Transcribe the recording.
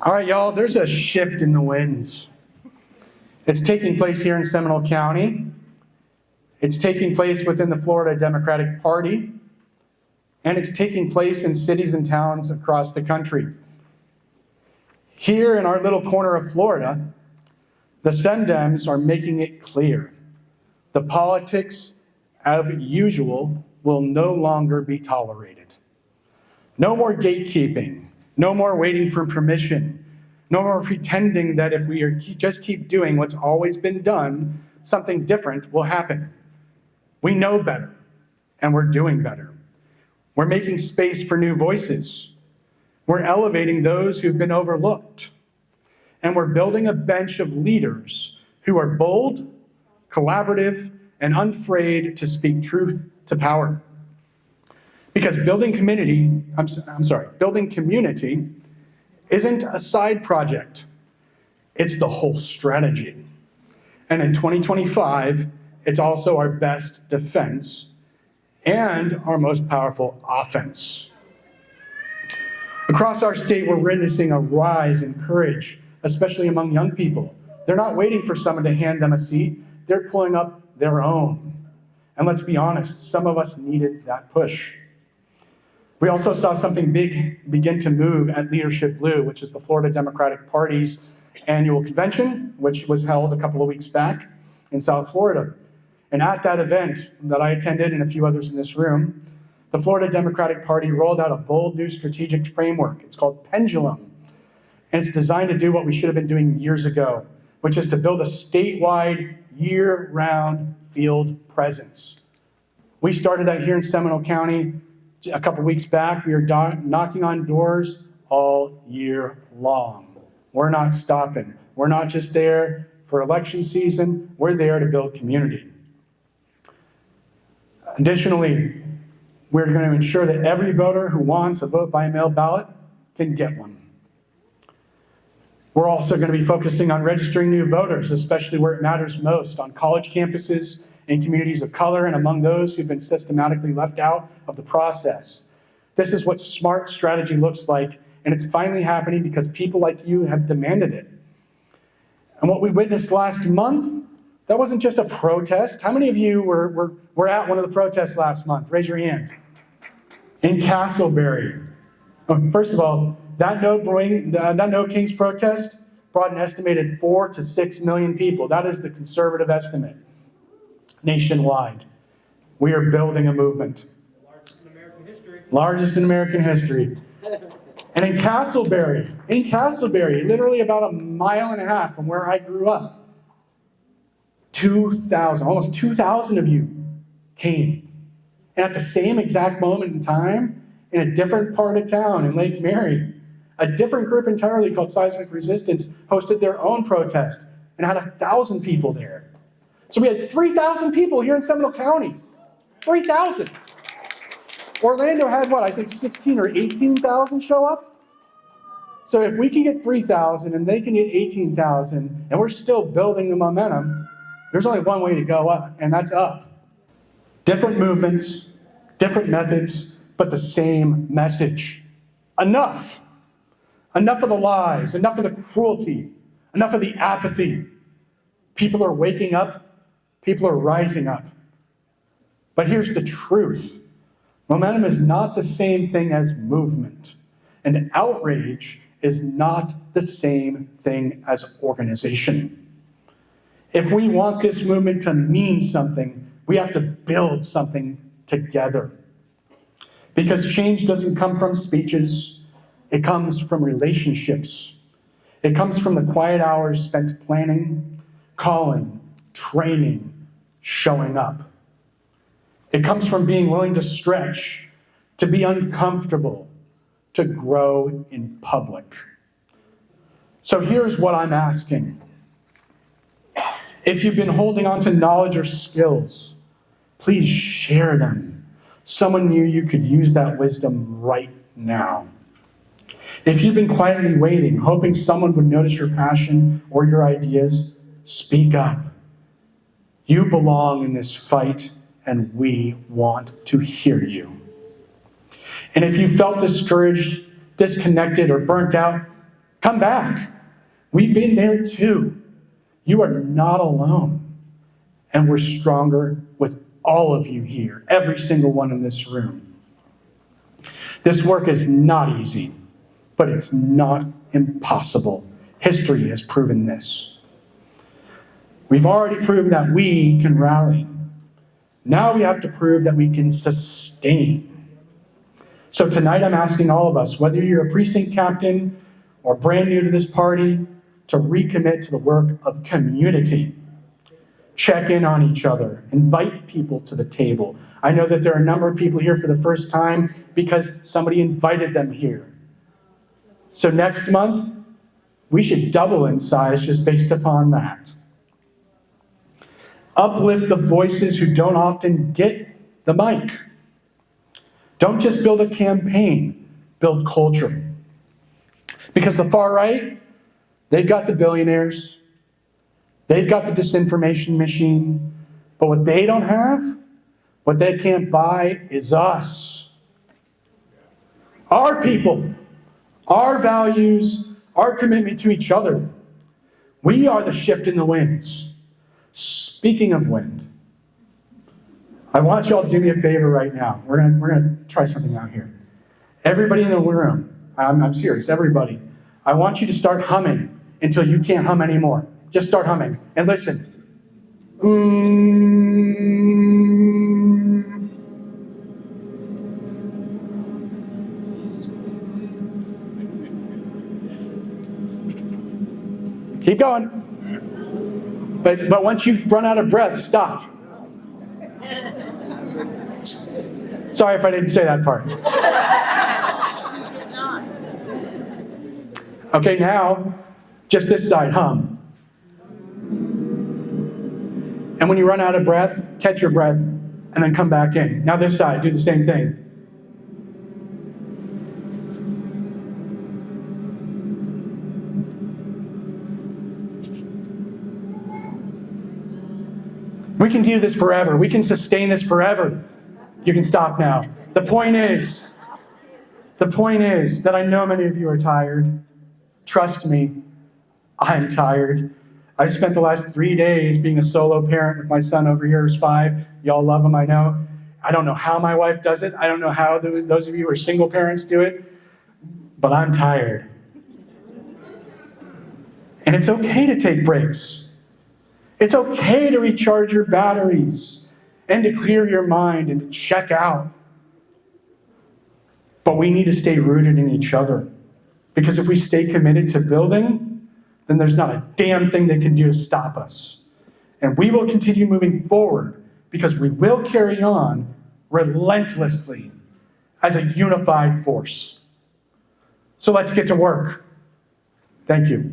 All right, y'all, there's a shift in the winds. It's taking place here in Seminole County. It's taking place within the Florida Democratic Party. And it's taking place in cities and towns across the country. Here in our little corner of Florida, the Semdems are making it clear. The politics of usual will no longer be tolerated. No more gatekeeping. No more waiting for permission. No more pretending that if we just keep doing what's always been done, something different will happen. We know better, and we're doing better. We're making space for new voices. We're elevating those who've been overlooked. And we're building a bench of leaders who are bold, collaborative, and unafraid to speak truth to power. Because building community isn't a side project. It's the whole strategy. And in 2025, it's also our best defense and our most powerful offense. Across our state, we're witnessing a rise in courage, especially among young people. They're not waiting for someone to hand them a seat. They're pulling up their own. And let's be honest, some of us needed that push. We also saw something big begin to move at Leadership Blue, which is the Florida Democratic Party's annual convention, which was held a couple of weeks back in South Florida. And at that event that I attended and a few others in this room, the Florida Democratic Party rolled out a bold new strategic framework. It's called Pendulum. And it's designed to do what we should have been doing years ago, which is to build a statewide, year-round field presence. We started that here in Seminole County a couple weeks back. We are knocking on doors all year long. We're not stopping. We're not just there for election season. We're there to build community. Additionally, we're going to ensure that every voter who wants a vote by mail ballot can get one. We're also going to be focusing on registering new voters, especially where it matters most, on college campuses, in communities of color, and among those who've been systematically left out of the process. This is what smart strategy looks like, and it's finally happening because people like you have demanded it. And what we witnessed last month, that wasn't just a protest. How many of you were at one of the protests last month? Raise your hand. In Castleberry. Oh, first of all, that No Kings protest brought an estimated 4 to 6 million people. That is the conservative estimate. Nationwide. We are building a movement. Largest in American history. And in Castleberry, literally about a mile and a half from where I grew up, almost 2,000 of you came. And at the same exact moment in time, in a different part of town, in Lake Mary, a different group entirely called Seismic Resistance hosted their own protest and had 1,000 people there. So we had 3,000 people here in Seminole County. 3,000. Orlando had I think 16 or 18,000 show up. So if we can get 3,000 and they can get 18,000 and we're still building the momentum, there's only one way to go up, and that's up. Different movements, different methods, but the same message. Enough. Enough of the lies, enough of the cruelty, enough of the apathy. People are waking up. People are rising up. But here's the truth. Momentum is not the same thing as movement. And outrage is not the same thing as organization. If we want this movement to mean something, we have to build something together. Because change doesn't come from speeches. It comes from relationships. It comes from the quiet hours spent planning, calling, training, showing up. It comes from being willing to stretch, to be uncomfortable, to grow in public. So here's what I'm asking. If you've been holding on to knowledge or skills, please share them. Someone near you could use that wisdom right now. If you've been quietly waiting, hoping someone would notice your passion or your ideas, speak up. You belong in this fight, and we want to hear you. And if you felt discouraged, disconnected, or burnt out, Come back. We've been there too. You are not alone. And we're stronger with all of you here, every single one in this room. This work is not easy, but it's not impossible. History has proven this. We've already proven that we can rally. Now we have to prove that we can sustain. So tonight I'm asking all of us, whether you're a precinct captain or brand new to this party, to recommit to the work of community. Check in on each other. Invite people to the table. I know that there are a number of people here for the first time because somebody invited them here. So next month, we should double in size just based upon that. Uplift the voices who don't often get the mic. Don't just build a campaign, build culture. Because the far right, they've got the billionaires, they've got the disinformation machine, but what they don't have, what they can't buy is us. Our people, our values, our commitment to each other. We are the shift in the winds. Speaking of wind, I want you all to do me a favor right now. We're gonna try something out here. Everybody in the room, I'm serious, everybody. I want you to start humming until you can't hum anymore. Just start humming and listen. Keep going. But once you run out of breath, stop. Sorry if I didn't say that part. Okay, now, just this side, hum. And when you run out of breath, catch your breath, and then come back in. Now this side, do the same thing. We can do this forever. We can sustain this forever. You can stop now. The point is that I know many of you are tired. Trust me, I'm tired. I've spent the last 3 days being a solo parent with my son over here who's 5. Y'all love him, I know. I don't know how my wife does it. I don't know how those of you who are single parents do it, but I'm tired. And it's okay to take breaks. It's okay to recharge your batteries and to clear your mind and to check out. But we need to stay rooted in each other. Because if we stay committed to building, then there's not a damn thing they can do to stop us. And we will continue moving forward because we will carry on relentlessly as a unified force. So let's get to work. Thank you.